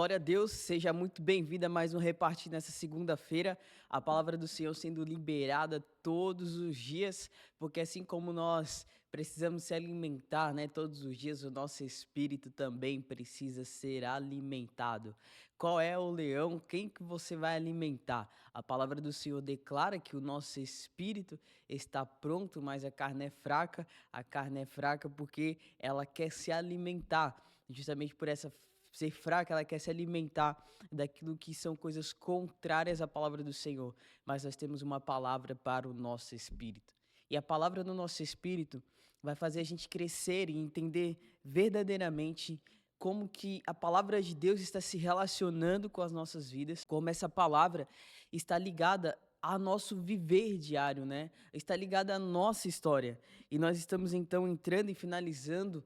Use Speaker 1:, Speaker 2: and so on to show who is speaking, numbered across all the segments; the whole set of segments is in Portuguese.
Speaker 1: Glória a Deus, seja muito bem-vinda a mais um Repartir nessa segunda-feira. A palavra do Senhor sendo liberada todos os dias, porque assim como nós precisamos se alimentar, né, todos os dias, o nosso espírito também precisa ser alimentado. Qual é o leão? Quem que você vai alimentar? A palavra do Senhor declara que o nosso espírito está pronto, mas a carne é fraca. A carne é fraca porque ela quer se alimentar. Justamente por essa ser fraca, ela quer se alimentar daquilo que são coisas contrárias à palavra do Senhor. Mas nós temos uma palavra para o nosso espírito. E a palavra do nosso espírito vai fazer a gente crescer e entender verdadeiramente como que a palavra de Deus está se relacionando com as nossas vidas, como essa palavra está ligada ao nosso viver diário, né? Está ligada à nossa história. E nós estamos então entrando e finalizando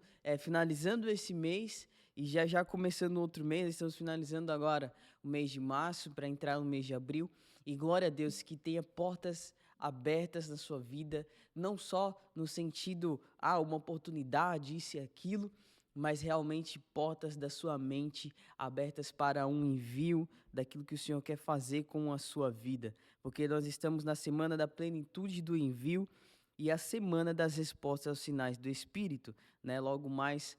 Speaker 1: esse mês e já já começando outro mês. Estamos finalizando agora o mês de março para entrar no mês de abril. E glória a Deus que tenha portas abertas na sua vida, não só no sentido, uma oportunidade, isso e aquilo, mas realmente portas da sua mente abertas para um envio daquilo que o Senhor quer fazer com a sua vida. Porque nós estamos na semana da plenitude do envio e a semana das respostas aos sinais do Espírito, né? Logo mais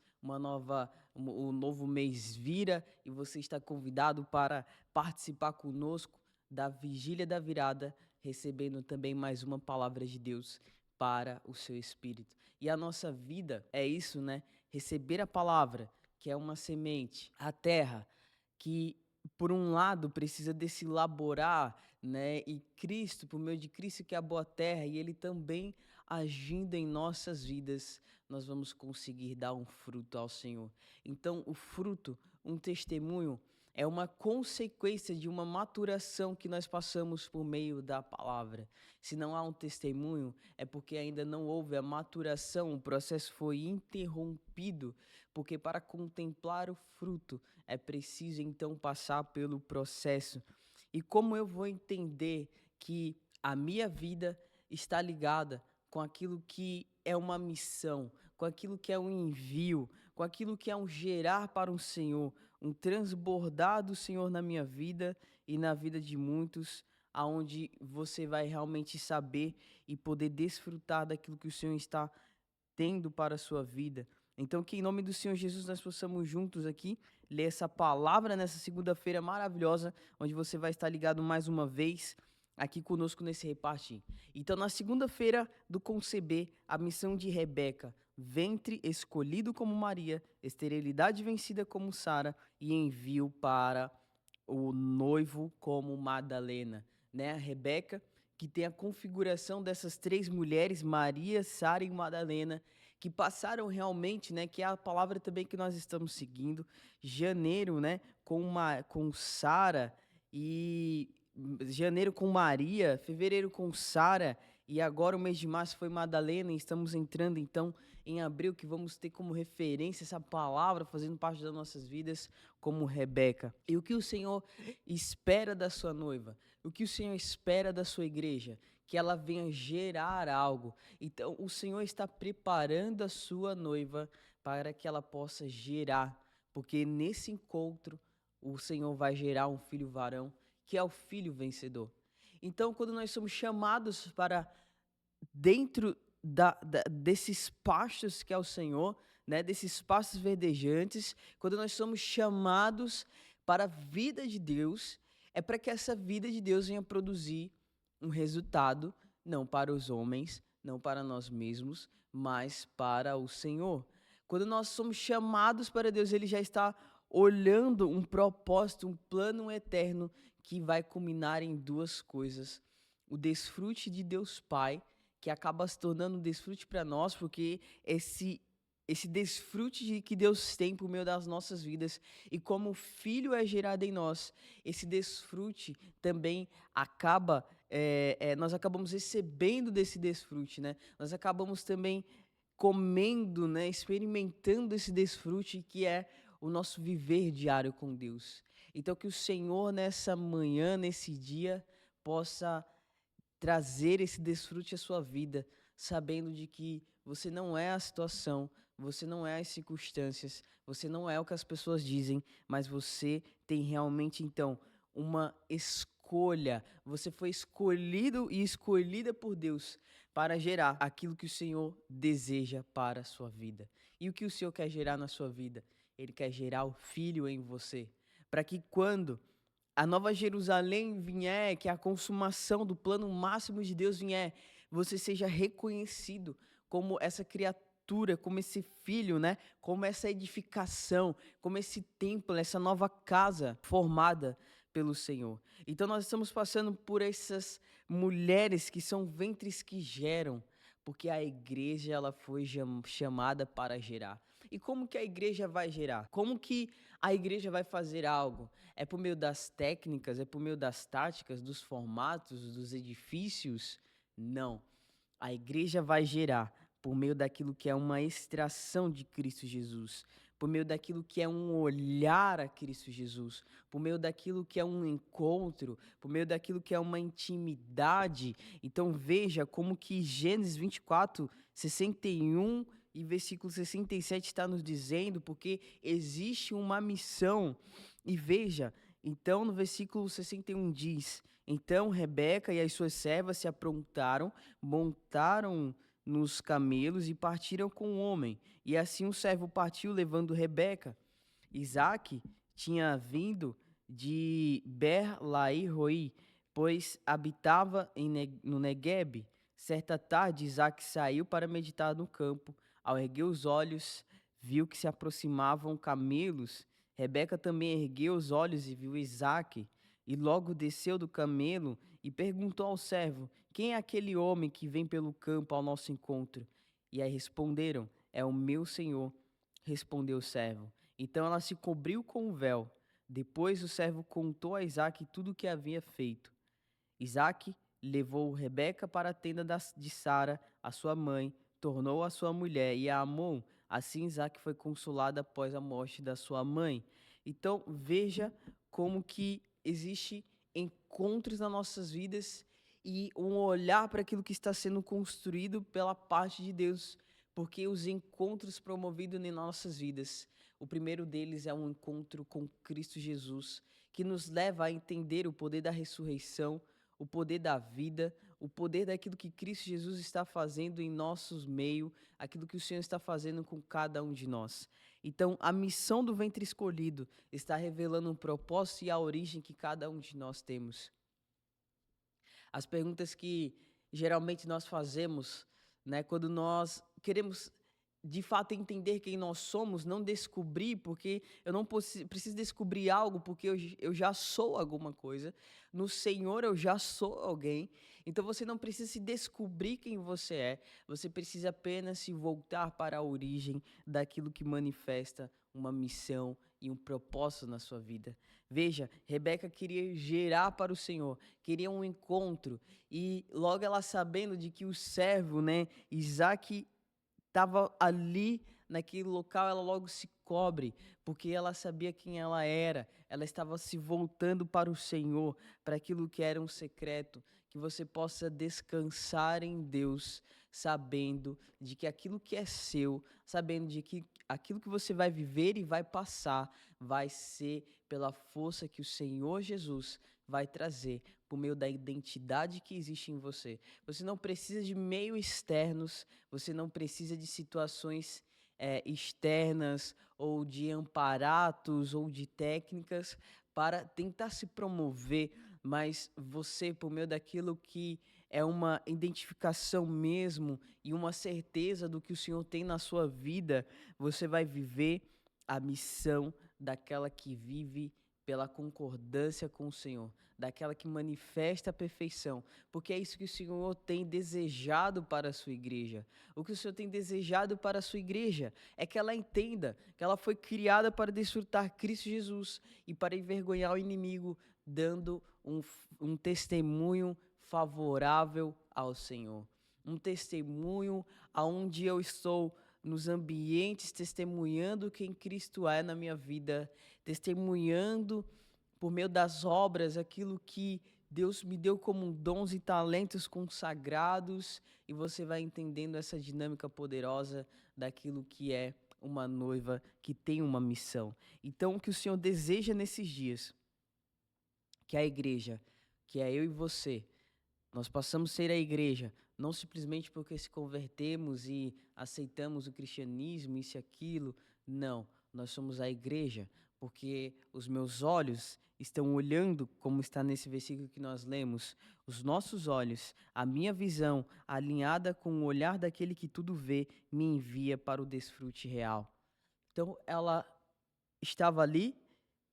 Speaker 1: o novo mês vira e você está convidado para participar conosco da Vigília da Virada, recebendo também mais uma palavra de Deus para o seu espírito. E a nossa vida é isso, né? Receber a palavra, que é uma semente, a terra, que por um lado precisa desse laborar, né? E Cristo, por meio de Cristo que é a boa terra, e ele também agindo em nossas vidas, nós vamos conseguir dar um fruto ao Senhor. Então, o fruto, um testemunho, é uma consequência de uma maturação que nós passamos por meio da palavra. Se não há um testemunho, é porque ainda não houve a maturação, o processo foi interrompido, porque para contemplar o fruto é preciso então passar pelo processo. E como eu vou entender que a minha vida está ligada com aquilo que é uma missão, com aquilo que é um envio, com aquilo que é um gerar para o Senhor, um transbordar do Senhor na minha vida e na vida de muitos, aonde você vai realmente saber e poder desfrutar daquilo que o Senhor está tendo para a sua vida. Então, que em nome do Senhor Jesus nós possamos juntos aqui ler essa palavra nessa segunda-feira maravilhosa, onde você vai estar ligado mais uma vez aqui conosco nesse repartir. Então, na segunda-feira do conceber, a missão de Rebeca, ventre escolhido como Maria, esterilidade vencida como Sara e envio para o noivo como Madalena, né? A Rebeca, que tem a configuração dessas três mulheres, Maria, Sara e Madalena, que passaram realmente, né, que é a palavra também que nós estamos seguindo, janeiro, né, com Sara e janeiro com Maria, fevereiro com Sara e agora o mês de março foi Madalena e estamos entrando então em abril que vamos ter como referência essa palavra fazendo parte das nossas vidas como Rebeca. E o que o Senhor espera da sua noiva? O que o Senhor espera da sua igreja? Que ela venha gerar algo. Então o Senhor está preparando a sua noiva para que ela possa gerar, porque nesse encontro o Senhor vai gerar um filho varão que é o filho vencedor. Então, quando nós somos chamados para dentro desses pastos que é o Senhor, né, desses pastos verdejantes, quando nós somos chamados para a vida de Deus, é para que essa vida de Deus venha produzir um resultado, não para os homens, não para nós mesmos, mas para o Senhor. Quando nós somos chamados para Deus, Ele já está olhando um propósito, um plano eterno que vai culminar em duas coisas: o desfrute de Deus Pai, que acaba se tornando um desfrute para nós, porque esse desfrute que Deus tem por meio das nossas vidas e como o Filho é gerado em nós, esse desfrute também nós acabamos recebendo desse desfrute, né? Nós acabamos também comendo, né? Experimentando esse desfrute que é o nosso viver diário com Deus. Então que o Senhor nessa manhã, nesse dia, possa trazer esse desfrute à sua vida, sabendo de que você não é a situação, você não é as circunstâncias, você não é o que as pessoas dizem, mas você tem realmente então uma escolha. Você foi escolhido e escolhida por Deus para gerar aquilo que o Senhor deseja para a sua vida. E o que o Senhor quer gerar na sua vida? Ele quer gerar o Filho em você, para que quando a Nova Jerusalém vier, que é a consumação do plano máximo de Deus vier, você seja reconhecido como essa criatura, como esse filho, né? Como essa edificação, como esse templo, essa nova casa formada pelo Senhor. Então nós estamos passando por essas mulheres que são ventres que geram, porque a igreja ela foi chamada para gerar. E como que a igreja vai gerar? Como que a igreja vai fazer algo? É por meio das técnicas, é por meio das táticas, dos formatos, dos edifícios? Não. A igreja vai gerar por meio daquilo que é uma extração de Cristo Jesus, por meio daquilo que é um olhar a Cristo Jesus, por meio daquilo que é um encontro, por meio daquilo que é uma intimidade. Então veja como que Gênesis 24, 61 e versículo 67 está nos dizendo, porque existe uma missão. E veja, então no versículo 61 diz: Então Rebeca e as suas servas se aprontaram, montaram nos camelos e partiram com o homem. E assim o servo partiu levando Rebeca. Isaque tinha vindo de Ber-lai-roi, pois habitava no Neguebe. Certa tarde, Isaque saiu para meditar no campo. Ao erguer os olhos, viu que se aproximavam camelos. Rebeca também ergueu os olhos e viu Isaque, e logo desceu do camelo e perguntou ao servo: Quem é aquele homem que vem pelo campo ao nosso encontro? E aí responderam: É o meu senhor, respondeu o servo. Então ela se cobriu com o véu. Depois o servo contou a Isaque tudo o que havia feito. Isaque levou Rebeca para a tenda de Sara, a sua mãe, tornou-a sua mulher e a amou. Assim Isaque foi consolado após a morte da sua mãe. Então veja como que existe encontros nas nossas vidas e um olhar para aquilo que está sendo construído pela parte de Deus, porque os encontros promovidos em nossas vidas, o primeiro deles é um encontro com Cristo Jesus, que nos leva a entender o poder da ressurreição, o poder da vida, o poder daquilo que Cristo Jesus está fazendo em nossos meios, aquilo que o Senhor está fazendo com cada um de nós. Então, a missão do ventre escolhido está revelando um propósito e a origem que cada um de nós temos. As perguntas que geralmente nós fazemos, né, quando nós queremos de fato entender quem nós somos, não descobrir, porque eu não preciso descobrir algo, porque eu já sou alguma coisa. No Senhor eu já sou alguém. Então você não precisa se descobrir quem você precisa apenas se voltar para a origem daquilo que manifesta uma missão e um propósito na sua vida. Veja, Rebeca queria gerar para o Senhor, queria um encontro, e logo ela sabendo de que o servo, né, Isaac, estava ali naquele local, ela logo se cobre, porque ela sabia quem ela estava se voltando para o Senhor, para aquilo que era um secreto, que você possa descansar em Deus, sabendo de que aquilo que é seu, sabendo de que aquilo que você vai viver e vai passar, vai ser pela força que o Senhor Jesus vai trazer, por meio da identidade que existe em você. Você não precisa de meios externos, você não precisa de situações externas ou de amparatos ou de técnicas para tentar se promover, mas você, por meio daquilo que é uma identificação mesmo e uma certeza do que o Senhor tem na sua vida, você vai viver a missão daquela que vive pela concordância com o Senhor, daquela que manifesta a perfeição, porque é isso que o Senhor tem desejado para a sua igreja. O que o Senhor tem desejado para a sua igreja é que ela entenda que ela foi criada para desfrutar Cristo Jesus e para envergonhar o inimigo, dando um testemunho favorável ao Senhor. Um testemunho aonde eu estou nos ambientes testemunhando quem Cristo é na minha vida, testemunhando por meio das obras aquilo que Deus me deu como dons e talentos consagrados, e você vai entendendo essa dinâmica poderosa daquilo que é uma noiva que tem uma missão. Então, o que o Senhor deseja nesses dias, que é a igreja, que é eu e você, nós passamos a ser a igreja, não simplesmente porque se convertemos e aceitamos o cristianismo, isso e aquilo. Não, nós somos a igreja, porque os meus olhos estão olhando, como está nesse versículo que nós lemos, os nossos olhos, a minha visão, alinhada com o olhar daquele que tudo vê, me envia para o desfrute real. Então, ela estava ali,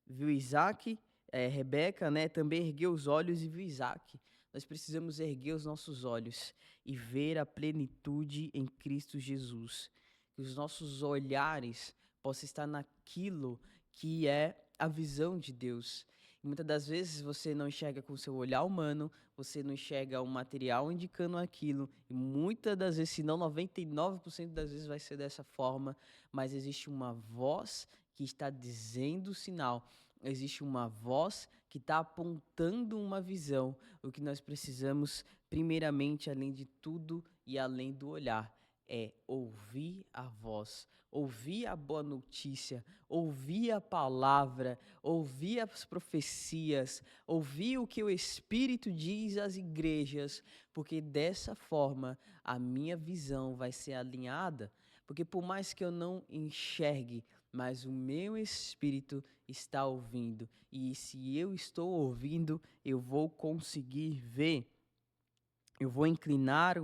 Speaker 1: viu Isaac, Rebeca, né, também ergueu os olhos e viu Isaac. Nós precisamos erguer os nossos olhos e ver a plenitude em Cristo Jesus. Que os nossos olhares possam estar naquilo que é a visão de Deus. E muitas das vezes você não enxerga com o seu olhar humano, você não enxerga o material indicando aquilo, e muitas das vezes, se não 99% das vezes vai ser dessa forma, mas existe uma voz que está dizendo o sinal, existe uma voz que está apontando uma visão. O que nós precisamos, primeiramente, além de tudo e além do olhar, é ouvir a voz, ouvir a boa notícia, ouvir a palavra, ouvir as profecias, ouvir o que o Espírito diz às igrejas, porque dessa forma a minha visão vai ser alinhada. Porque por mais que eu não enxergue, mas o meu espírito está ouvindo. E se eu estou ouvindo, eu vou conseguir ver. Eu vou inclinar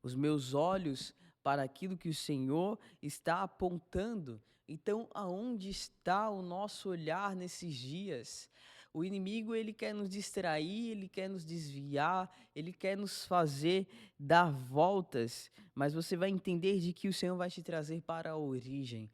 Speaker 1: os meus olhos para aquilo que o Senhor está apontando. Então, aonde está o nosso olhar nesses dias? O inimigo, ele quer nos distrair, ele quer nos desviar, ele quer nos fazer dar voltas, mas você vai entender de que o Senhor vai te trazer para a origem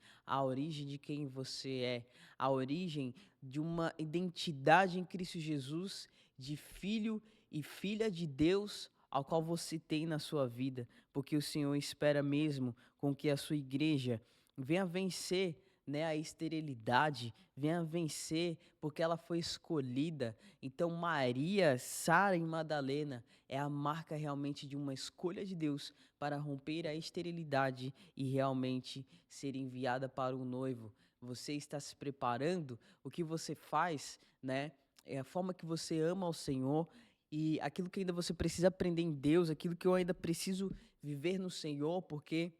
Speaker 1: de quem você é, a origem de uma identidade em Cristo Jesus, de filho e filha de Deus, ao qual você tem na sua vida, porque o Senhor espera mesmo com que a sua igreja venha vencer, né, a esterilidade, venha vencer, porque ela foi escolhida. Então, Maria, Sara e Madalena é a marca realmente de uma escolha de Deus para romper a esterilidade e realmente ser enviada para o noivo. Você está se preparando? O que você faz, né? É a forma que você ama ao Senhor e aquilo que ainda você precisa aprender em Deus, aquilo que eu ainda preciso viver no Senhor, porque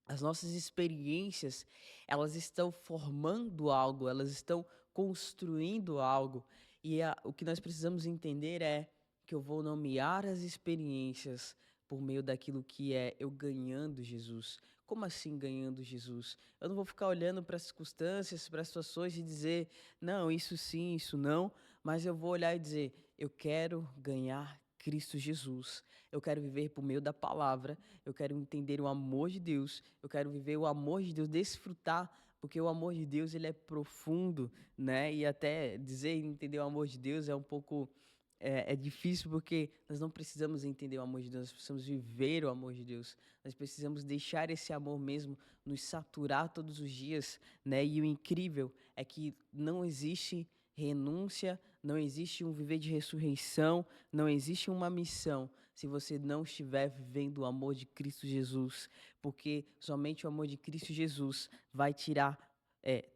Speaker 1: as nossas experiências, elas estão formando algo, elas estão construindo algo. E o que nós precisamos entender é que eu vou nomear as experiências por meio daquilo que é eu ganhando Jesus. Como assim ganhando Jesus? Eu não vou ficar olhando para as circunstâncias, para as situações e dizer, não, isso sim, isso não, mas eu vou olhar e dizer, eu quero ganhar Cristo Jesus. Eu quero viver por meio da palavra, eu quero entender o amor de Deus, eu quero viver o amor de Deus, desfrutar, porque o amor de Deus ele é profundo, né? E até dizer e entender o amor de Deus é um pouco é difícil porque nós não precisamos entender o amor de Deus, nós precisamos viver o amor de Deus. Nós precisamos deixar esse amor mesmo nos saturar todos os dias, né? E o incrível é que não existe renúncia, não existe um viver de ressurreição, não existe uma missão se você não estiver vivendo o amor de Cristo Jesus, porque somente o amor de Cristo Jesus vai tirar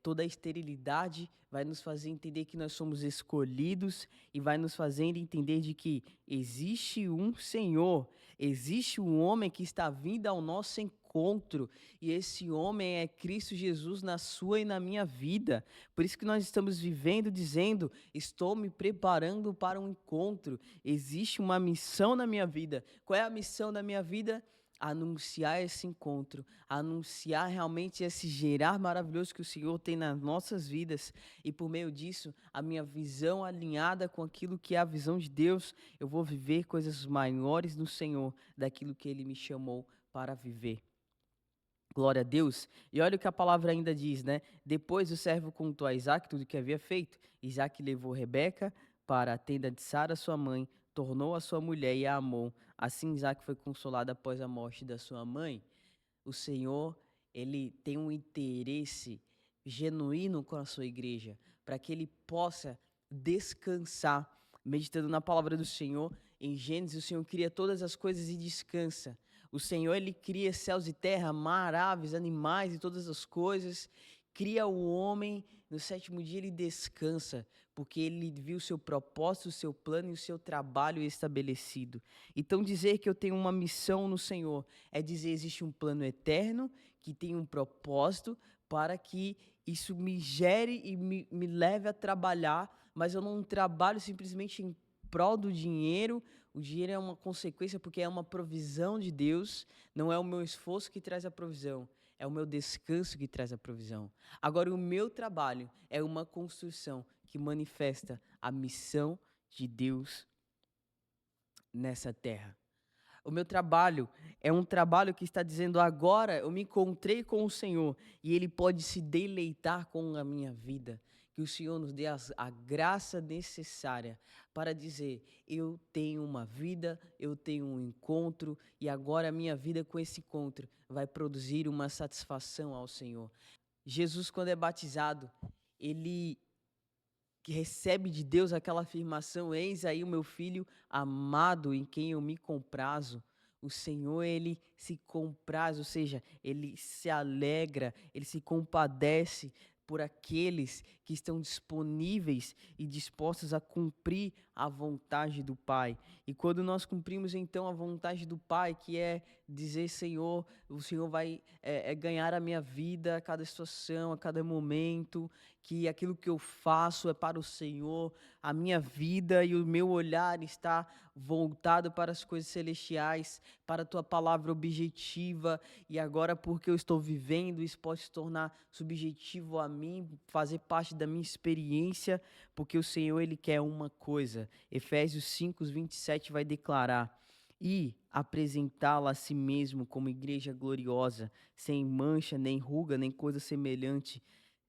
Speaker 1: toda a esterilidade, vai nos fazer entender que nós somos escolhidos e vai nos fazer entender de que existe um Senhor, existe um homem que está vindo ao nosso encontro e esse homem é Cristo Jesus na sua e na minha vida. Por isso que nós estamos vivendo dizendo, estou me preparando para um encontro. Existe uma missão na minha vida. Qual é a missão da minha vida? Anunciar esse encontro, anunciar realmente esse gerar maravilhoso que o Senhor tem nas nossas vidas e por meio disso, a minha visão alinhada com aquilo que é a visão de Deus, eu vou viver coisas maiores no Senhor daquilo que Ele me chamou para viver. Glória a Deus. E olha o que a palavra ainda diz, né? Depois o servo contou a Isaac tudo o que havia feito. Isaac levou Rebeca para a tenda de Sara, sua mãe, tornou a sua mulher e a amou. Assim Isaac foi consolado após a morte da sua mãe. O Senhor, ele tem um interesse genuíno com a sua igreja, para que ele possa descansar. meditando na palavra do Senhor, em Gênesis, o Senhor cria todas as coisas e descansa. O Senhor, ele cria céus e terra, mar, aves, animais e todas as coisas. Cria o homem, no sétimo dia ele descansa, porque ele viu o seu propósito, o seu plano e o seu trabalho estabelecido. Então, dizer que eu tenho uma missão no Senhor é dizer existe um plano eterno que tem um propósito para que isso me gere e me leve a trabalhar, mas eu não trabalho simplesmente em prol do dinheiro. O dinheiro é uma consequência porque é uma provisão de Deus, não é o meu esforço que traz a provisão, é o meu descanso que traz a provisão. Agora, o meu trabalho é uma construção que manifesta a missão de Deus nessa terra. O meu trabalho é um trabalho que está dizendo agora eu me encontrei com o Senhor e Ele pode se deleitar com a minha vida. Que o Senhor nos dê a graça necessária para dizer eu tenho uma vida, eu tenho um encontro e agora a minha vida com esse encontro vai produzir uma satisfação ao Senhor. Jesus, quando é batizado, ele que recebe de Deus aquela afirmação: eis aí o meu filho amado em quem eu me comprazo. O Senhor, ele se compraz, ou seja, ele se alegra, ele se compadece por aqueles que estão disponíveis e dispostos a cumprir a vontade do Pai. E quando nós cumprimos então a vontade do Pai, que é dizer: Senhor, o Senhor vai ganhar a minha vida a cada situação, a cada momento, que aquilo que eu faço é para o Senhor, a minha vida e o meu olhar está voltado para as coisas celestiais, para a tua palavra objetiva, e agora porque eu estou vivendo, isso pode se tornar subjetivo a mim, fazer parte da minha experiência, porque o Senhor, ele quer uma coisa. Efésios 5:27 vai declarar: e apresentá-la a si mesmo como igreja gloriosa, sem mancha, nem ruga, nem coisa semelhante,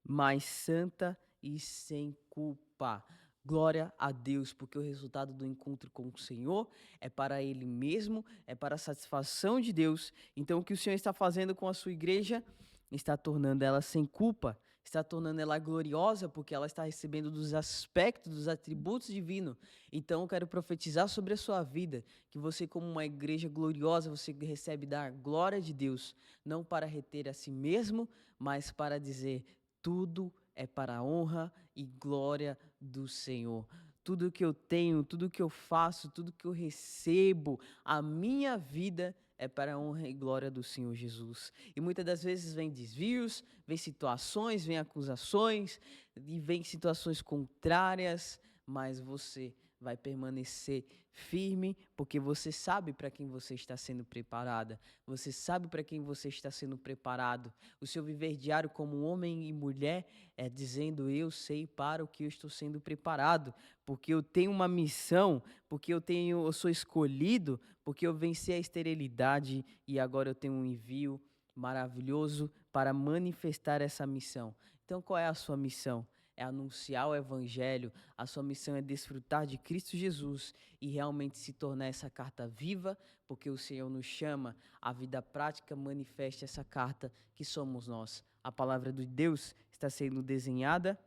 Speaker 1: mas santa e sem culpa. Glória a Deus, porque o resultado do encontro com o Senhor é para Ele mesmo, é para a satisfação de Deus. Então, o que o Senhor está fazendo com a sua igreja está tornando ela sem culpa, está tornando ela gloriosa, porque ela está recebendo dos aspectos, dos atributos divinos. Então, eu quero profetizar sobre a sua vida, que você, como uma igreja gloriosa, você recebe da glória de Deus, não para reter a si mesmo, mas para dizer: tudo é para a honra e glória do Senhor. Tudo que eu tenho, tudo que eu faço, tudo que eu recebo, a minha vida é para a honra e glória do Senhor Jesus. E muitas das vezes vem desvios, vem situações, vem acusações, e vem situações contrárias, mas você vai permanecer firme, porque você sabe para quem você está sendo preparada. Você sabe para quem você está sendo preparado. O seu viver diário como homem e mulher é dizendo: eu sei para o que eu estou sendo preparado, porque eu tenho uma missão, porque eu sou escolhido, porque eu venci a esterilidade e agora eu tenho um envio maravilhoso para manifestar essa missão. Então, qual é a sua missão? É anunciar o evangelho. A sua missão é desfrutar de Cristo Jesus e realmente se tornar essa carta viva, porque o Senhor nos chama. A vida prática manifesta essa carta que somos nós. A palavra de Deus está sendo desenhada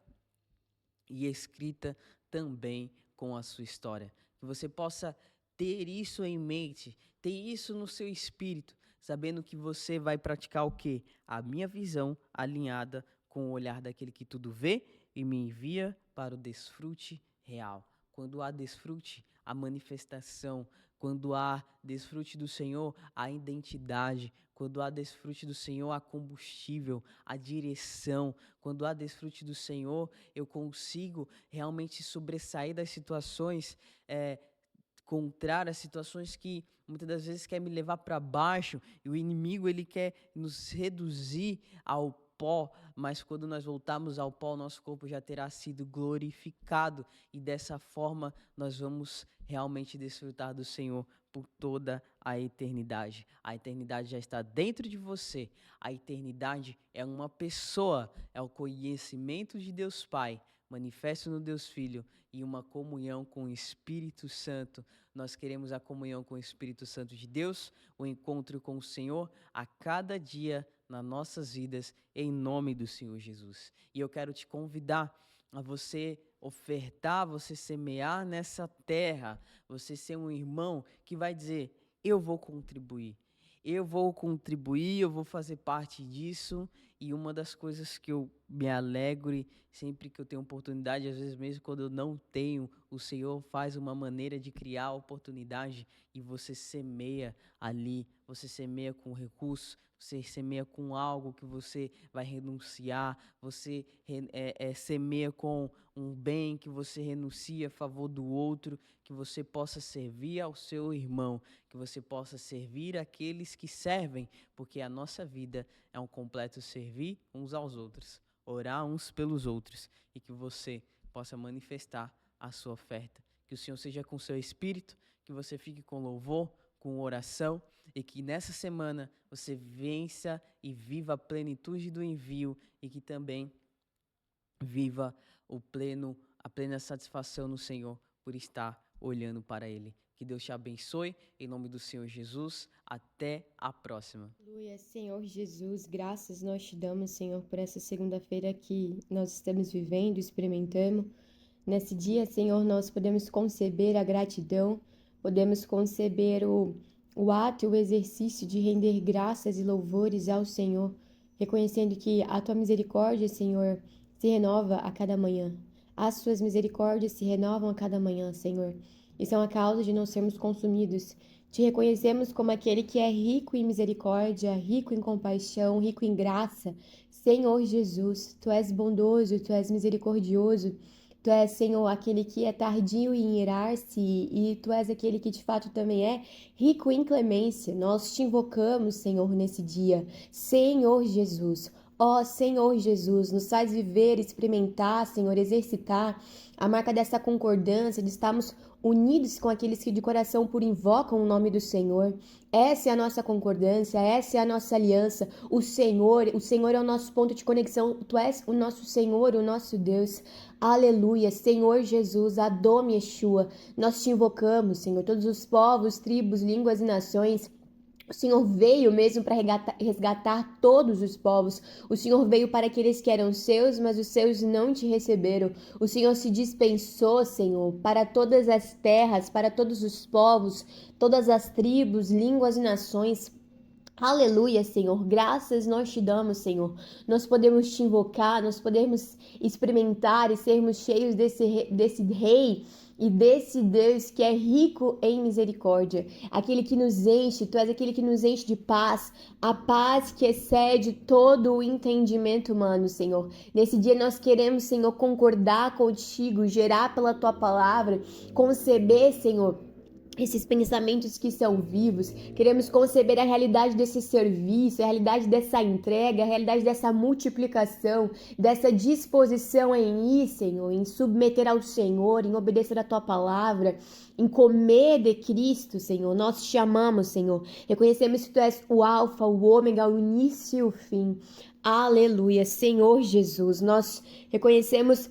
Speaker 1: e escrita também com a sua história. Que você possa ter isso em mente, ter isso no seu espírito, sabendo que você vai praticar o quê? A minha visão alinhada com o olhar daquele que tudo vê e me envia para o desfrute real. Quando há desfrute, a manifestação. Quando há desfrute do Senhor, a identidade. Quando há desfrute do Senhor, a combustível, a direção. Quando há desfrute do Senhor, eu consigo realmente sobressair das situações contrárias, situações que muitas das vezes quer me levar para baixo, e o inimigo, ele quer nos reduzir ao pó, mas quando nós voltarmos ao pó, o nosso corpo já terá sido glorificado, e dessa forma nós vamos realmente desfrutar do Senhor por toda a eternidade. A eternidade já está dentro de você. A eternidade é uma pessoa, é o conhecimento de Deus Pai, manifesto no Deus Filho, e uma comunhão com o Espírito Santo. Nós queremos a comunhão com o Espírito Santo de Deus, o encontro com o Senhor a cada dia nas nossas vidas, em nome do Senhor Jesus. E eu quero te convidar a você ofertar, você semear nessa terra, você ser um irmão que vai dizer: eu vou contribuir. Eu vou fazer parte disso. E uma das coisas que eu me alegro sempre que eu tenho oportunidade, às vezes mesmo quando eu não tenho, o Senhor faz uma maneira de criar a oportunidade e você semeia ali, você semeia com recursos, você semeia com algo que você vai renunciar, você semeia com um bem que você renuncia a favor do outro, que você possa servir ao seu irmão, que você possa servir aqueles que servem, porque a nossa vida é um completo servir uns aos outros, orar uns pelos outros, e que você possa manifestar a sua oferta. Que o Senhor seja com o seu espírito, que você fique com louvor, com oração, e que nessa semana você vença e viva a plenitude do envio, e que também viva a plena satisfação no Senhor por estar olhando para Ele. Que Deus te abençoe, em nome do Senhor Jesus. Até a próxima.
Speaker 2: Aleluia, Senhor Jesus, graças nós te damos, Senhor, por essa segunda-feira que nós estamos vivendo, experimentando. Nesse dia, Senhor, nós podemos conceber a gratidão, podemos conceber o ato e o exercício de render graças e louvores ao Senhor, reconhecendo que a tua misericórdia, Senhor, se renova a cada manhã. As suas misericórdias se renovam a cada manhã, Senhor, e são a causa de não sermos consumidos. Te reconhecemos como aquele que é rico em misericórdia, rico em compaixão, rico em graça. Senhor Jesus, tu és bondoso, tu és misericordioso. Tu és, Senhor, aquele que é tardio em irar-se e Tu és aquele que de fato também é rico em clemência. Nós te invocamos, Senhor, nesse dia. Senhor Jesus, ó Senhor Jesus, nos faz viver, experimentar, Senhor, exercitar a marca dessa concordância, de estarmos unidos com aqueles que de coração puro invocam o nome do Senhor. Essa é a nossa concordância, essa é a nossa aliança. O Senhor é o nosso ponto de conexão. Tu és o nosso Senhor, o nosso Deus. Aleluia, Senhor Jesus, Adome Yeshua. Nós te invocamos, Senhor, todos os povos, tribos, línguas e nações. O Senhor veio mesmo para resgatar todos os povos. O Senhor veio para aqueles que eram seus, mas os seus não te receberam. O Senhor se dispensou, Senhor, para todas as terras, para todos os povos, todas as tribos, línguas e nações. Aleluia, Senhor. Graças nós te damos, Senhor. Nós podemos te invocar, nós podemos experimentar e sermos cheios desse Rei e desse Deus que é rico em misericórdia. Aquele que nos enche, tu és aquele que nos enche de paz, a paz que excede todo o entendimento humano, Senhor. Nesse dia nós queremos, Senhor, concordar contigo, gerar pela tua palavra, conceber, Senhor, esses pensamentos que são vivos. Queremos conceber a realidade desse serviço, a realidade dessa entrega, a realidade dessa multiplicação, dessa disposição em ir, Senhor, em submeter ao Senhor, em obedecer a Tua palavra, em comer de Cristo, Senhor. Nós te amamos, Senhor. Reconhecemos que Tu és o alfa, o ômega, o início e o fim. Aleluia, Senhor Jesus. Nós reconhecemos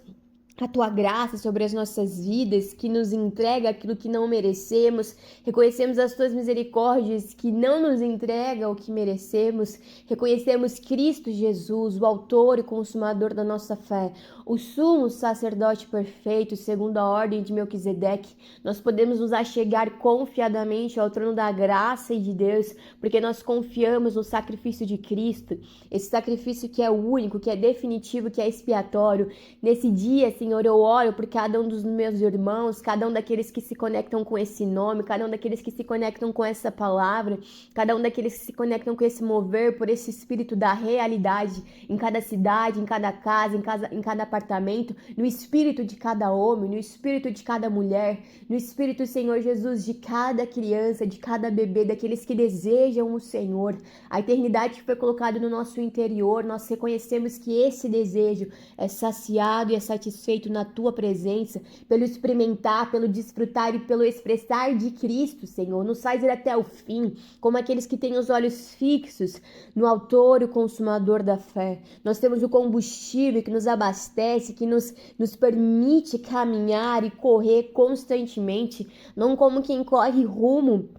Speaker 2: a tua graça sobre as nossas vidas, que nos entrega aquilo que não merecemos. Reconhecemos as tuas misericórdias, que não nos entrega o que merecemos. Reconhecemos Cristo Jesus, o autor e consumador da nossa fé, o sumo sacerdote perfeito, segundo a ordem de Melquisedeque. Nós podemos nos achegar confiadamente ao trono da graça e de Deus, porque nós confiamos no sacrifício de Cristo, esse sacrifício que é único, que é definitivo, que é expiatório. Nesse dia, Senhor, eu oro por cada um dos meus irmãos, cada um daqueles que se conectam com esse nome, cada um daqueles que se conectam com essa palavra, cada um daqueles que se conectam com esse mover, por esse espírito da realidade, em cada cidade, em cada casa, em cada apartamento, no espírito de cada homem, no espírito de cada mulher, no espírito, Senhor Jesus, de cada criança, de cada bebê, daqueles que desejam o Senhor. A eternidade que foi colocada no nosso interior, nós reconhecemos que esse desejo é saciado e é satisfeito na tua presença, pelo experimentar, pelo desfrutar e pelo expressar de Cristo, Senhor. Nos faz ir até o fim, como aqueles que têm os olhos fixos no autor e consumador da fé. Nós temos o combustível que nos abastece, que nos permite caminhar e correr constantemente, não como quem corre rumo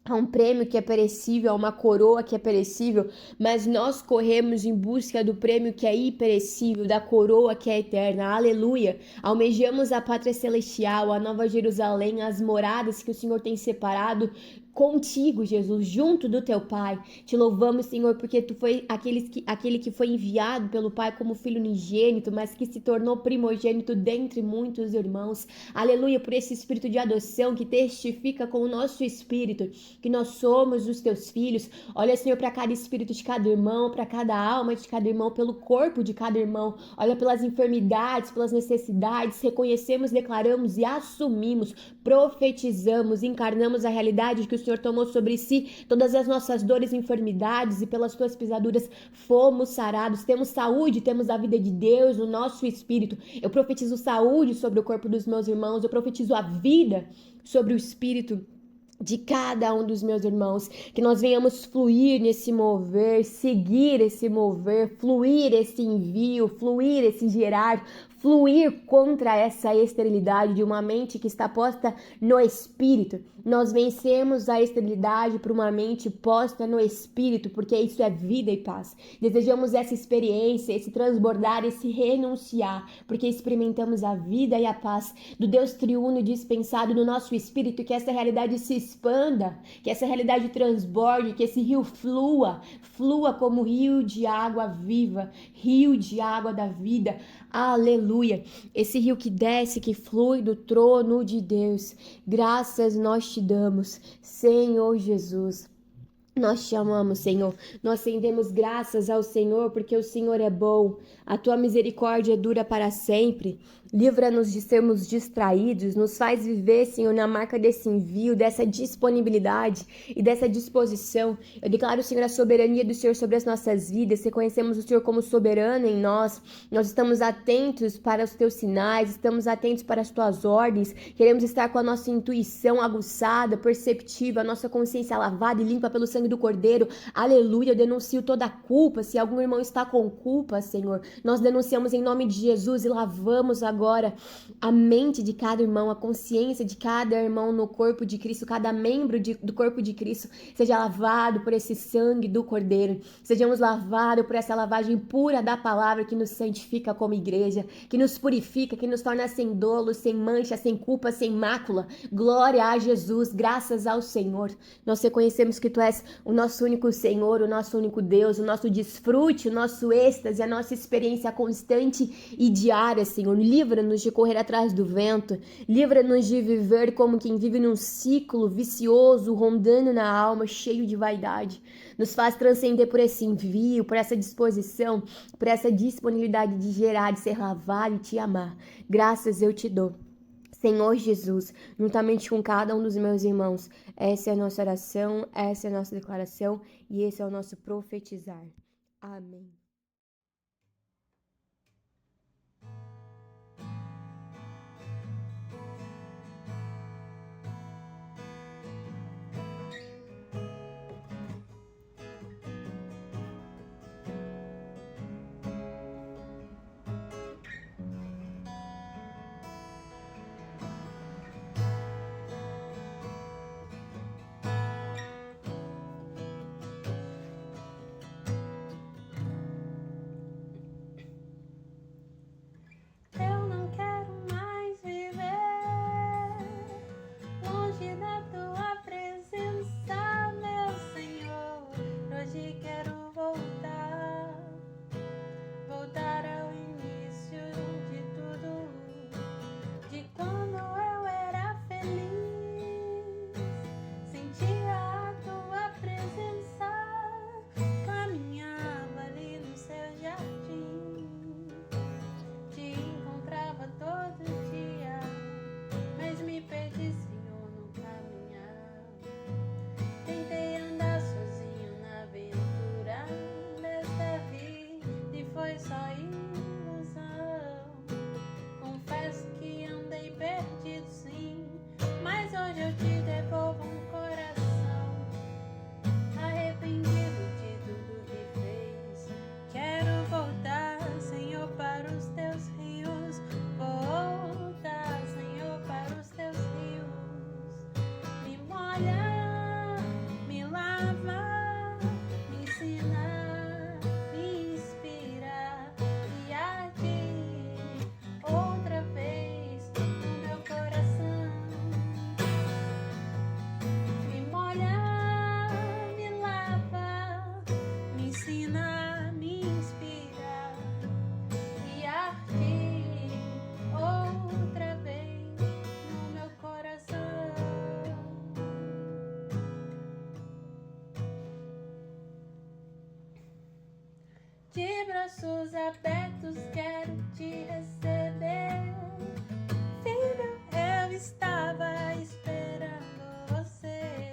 Speaker 2: Há um prêmio que é perecível, há uma coroa que é perecível, mas nós corremos em busca do prêmio que é imperecível, da coroa que é eterna. Aleluia! Almejamos a pátria celestial, a nova Jerusalém, as moradas que o Senhor tem separado contigo, Jesus, junto do teu Pai. Te louvamos, Senhor, porque tu foi aquele que foi enviado pelo Pai como filho unigênito, mas que se tornou primogênito dentre muitos irmãos. Aleluia, por esse espírito de adoção que testifica com o nosso espírito que nós somos os teus filhos. Olha, Senhor, para cada espírito de cada irmão, para cada alma de cada irmão, pelo corpo de cada irmão. Olha pelas enfermidades, pelas necessidades. Reconhecemos, declaramos e assumimos, profetizamos, encarnamos a realidade de que o Senhor tomou sobre si todas as nossas dores e enfermidades, e pelas tuas pisaduras fomos sarados. Temos saúde, temos a vida de Deus no nosso espírito. Eu profetizo saúde sobre o corpo dos meus irmãos, eu profetizo a vida sobre o espírito de cada um dos meus irmãos, que nós venhamos fluir nesse mover, seguir esse mover, fluir esse envio, fluir esse gerar, fluir contra essa esterilidade de uma mente que está posta no espírito. Nós vencemos a esterilidade por uma mente posta no espírito, porque isso é vida e paz. Desejamos essa experiência, esse transbordar, esse renunciar, porque experimentamos a vida e a paz do Deus triuno dispensado no nosso espírito, que essa realidade se expanda, que essa realidade transborde, que esse rio flua como rio de água viva, rio de água da vida. Aleluia! Esse rio que desce, que flui do trono de Deus. Graças nós te damos, Senhor Jesus. Nós te amamos, Senhor. Nós rendemos graças ao Senhor, porque o Senhor é bom. A tua misericórdia dura para sempre. Livra-nos de sermos distraídos. Nos faz viver, Senhor, na marca desse envio, dessa disponibilidade e dessa disposição. Eu declaro, Senhor, a soberania do Senhor sobre as nossas vidas. Reconhecemos o Senhor como soberano em nós. Nós estamos atentos para os teus sinais, estamos atentos para as tuas ordens. Queremos estar com a nossa intuição aguçada, perceptiva, a nossa consciência lavada e limpa pelo sangue do Cordeiro. Aleluia, eu denuncio toda a culpa. Se algum irmão está com culpa, Senhor, nós denunciamos em nome de Jesus e lavamos agora a mente de cada irmão, a consciência de cada irmão no corpo de Cristo, cada membro do corpo de Cristo seja lavado por esse sangue do Cordeiro. Sejamos lavados por essa lavagem pura da palavra que nos santifica como igreja, que nos purifica, que nos torna sem dolo, sem mancha, sem culpa, sem mácula. Glória a Jesus, graças ao Senhor. Nós reconhecemos que Tu és o nosso único Senhor, o nosso único Deus, o nosso desfrute, o nosso êxtase, a nossa experiência constante e diária, Senhor. Livra-nos de correr atrás do vento, livra-nos de viver como quem vive num ciclo vicioso, rondando na alma, cheio de vaidade. Nos faz transcender por esse envio, por essa disposição, por essa disponibilidade de gerar, de ser lavado e te amar. Graças eu te dou, Senhor Jesus, juntamente com cada um dos meus irmãos. Essa é a nossa oração, essa é a nossa declaração e esse é o nosso profetizar. Amém.
Speaker 3: De braços abertos quero te receber. Filho, eu estava esperando você.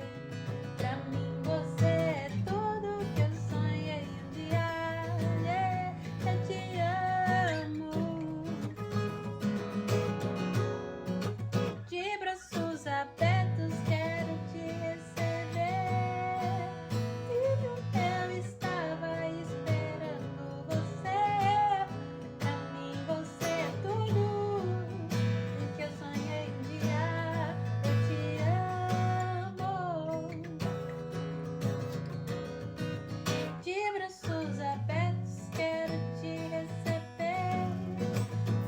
Speaker 3: Pra mim você é tudo que eu sonhei um dia. Yeah, eu te amo. De braços abertos quero te receber. Filho, eu estava esperando você. Pra mim você é tudo que eu sonhei um dia. Eu te amo. De braços abertos quero te receber.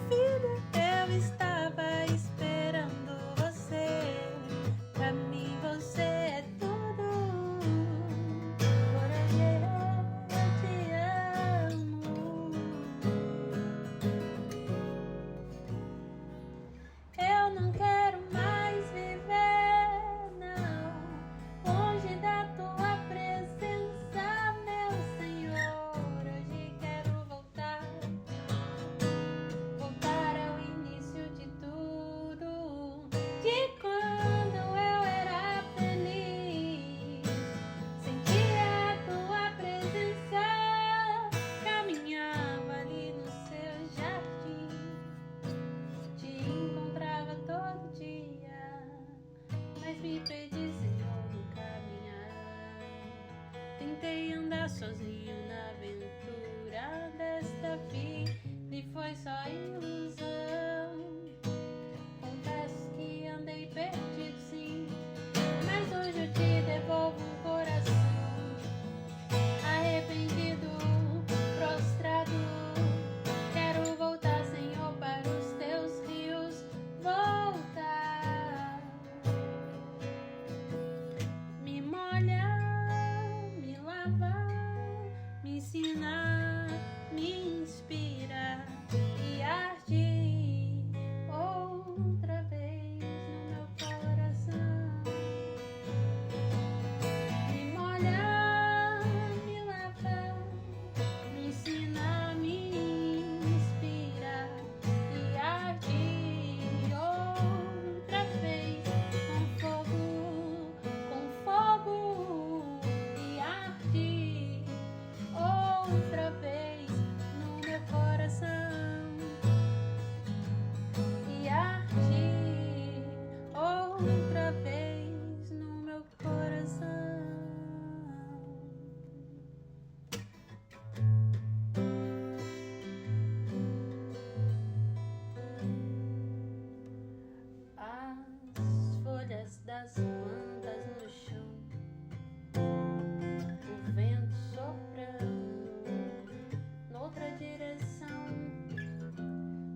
Speaker 3: Filho, eu estava esperando você. Pra mim você é tudo. Por hoje eu te amo. Eu não quero mais viver, não, longe da tua presença, meu Senhor. Hoje quero voltar ao início de tudo, de quando eu era feliz. Sentia a tua presença, caminhava ali no seu jardim. Te encontrava todo dia, mas me perdi, Senhor, no caminhar. Tentei andar sozinho na aventura desta vida e foi só ilusão. Confesso que andei perdido, sim, mas hoje eu te devolvo um coração arrependido, prostrado. Quero voltar, Senhor, para os teus rios, voltar. Me molha, me lava, me ensina, me inspira e arde outra vez no meu coração. Me molha, me lava, me ensina, me inspira e arde outra vez com fogo e arde outra vez no meu coração e arde outra vez no meu coração. As folhas das plantas no chão, o vento soprando noutra direção.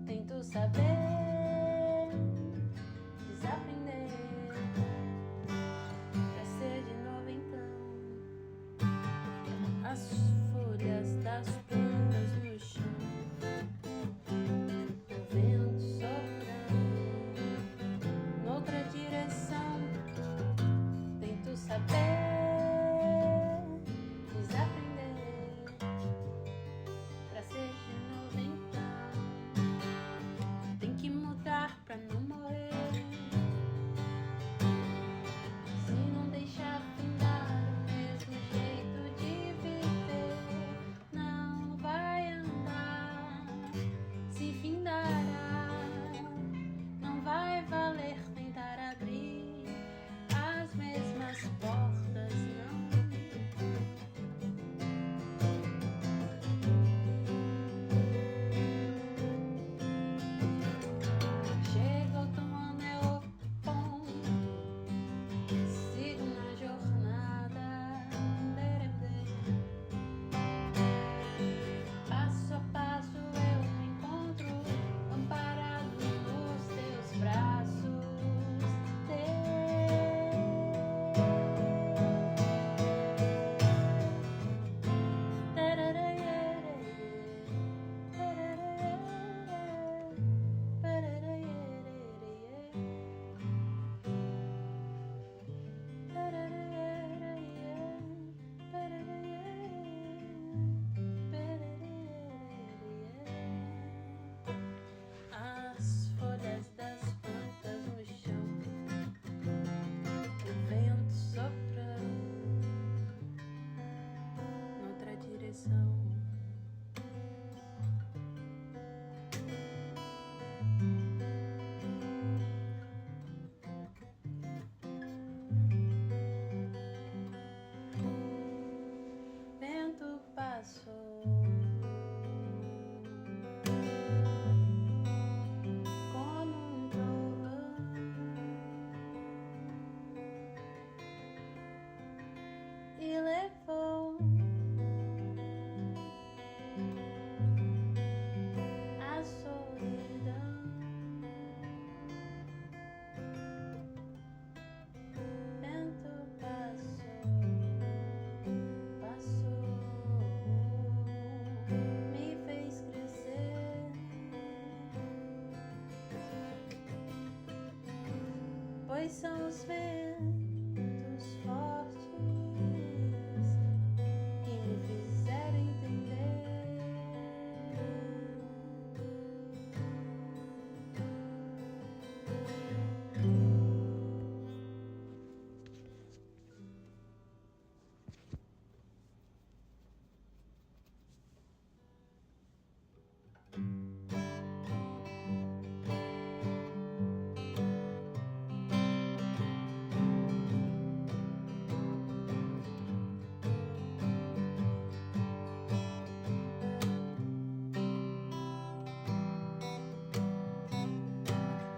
Speaker 3: Tento saber, desaprender, pra ser de novo então. As folhas das plantas no chão, o vento soprando noutra direção. Tento saber, desaprender, pra ser de novo então. Tem que mudar pra não morrer. Se não deixar findar o mesmo jeito de viver, não direção. Vento passou, como um trovão, e levou a solidão. Vento passou, me fez crescer, pois são os ventos fortes que me fizeram entender.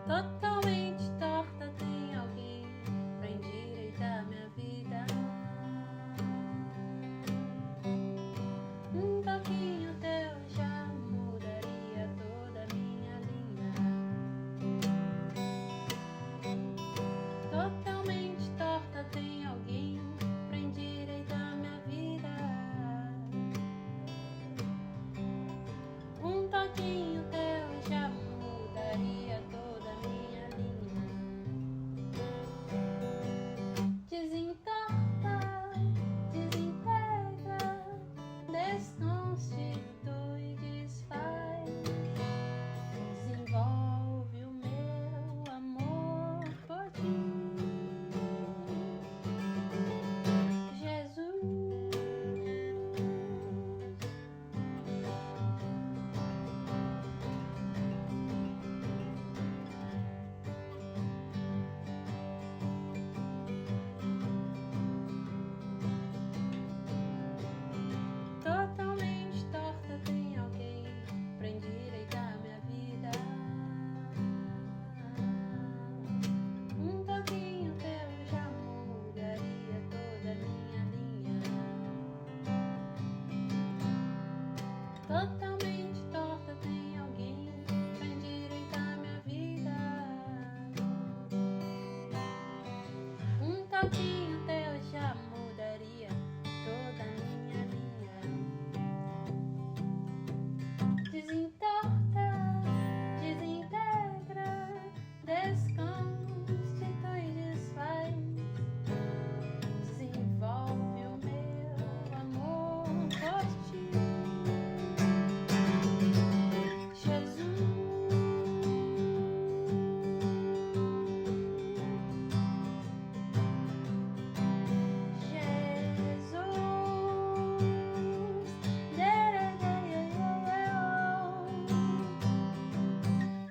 Speaker 3: Totalmente torta, tem alguém pra endireitar minha vida. Um toquinho teu já mudaria toda a minha linha. Totalmente torta, tem alguém pra endireitar minha vida. Um toquinho teu já mudaria toda a minha linha. Desentorta, desintegra, desconstitui, desfaz, desenvolve o meu amor por ti. Jesus, totalmente torta, tem alguém pra endireitar minha vida. Um toquinho teu já mudaria toda a minha linha. Totalmente torta, tem alguém pra endireitar minha vida. Um toquinho teu já mudaria toda a minha linha. Desentorta, desintegra, desconstitui, desfaz, desenvolve o meu amor por ti. Jesus,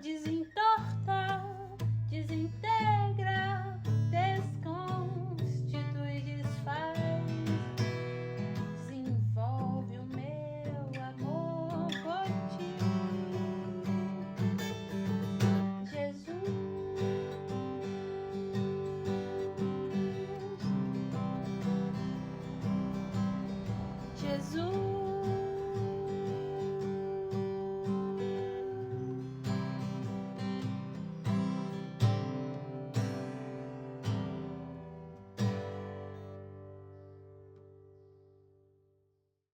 Speaker 3: desentorta, desintegra, desconstitui, desfaz, desenvolve o meu amor por ti. Jesus,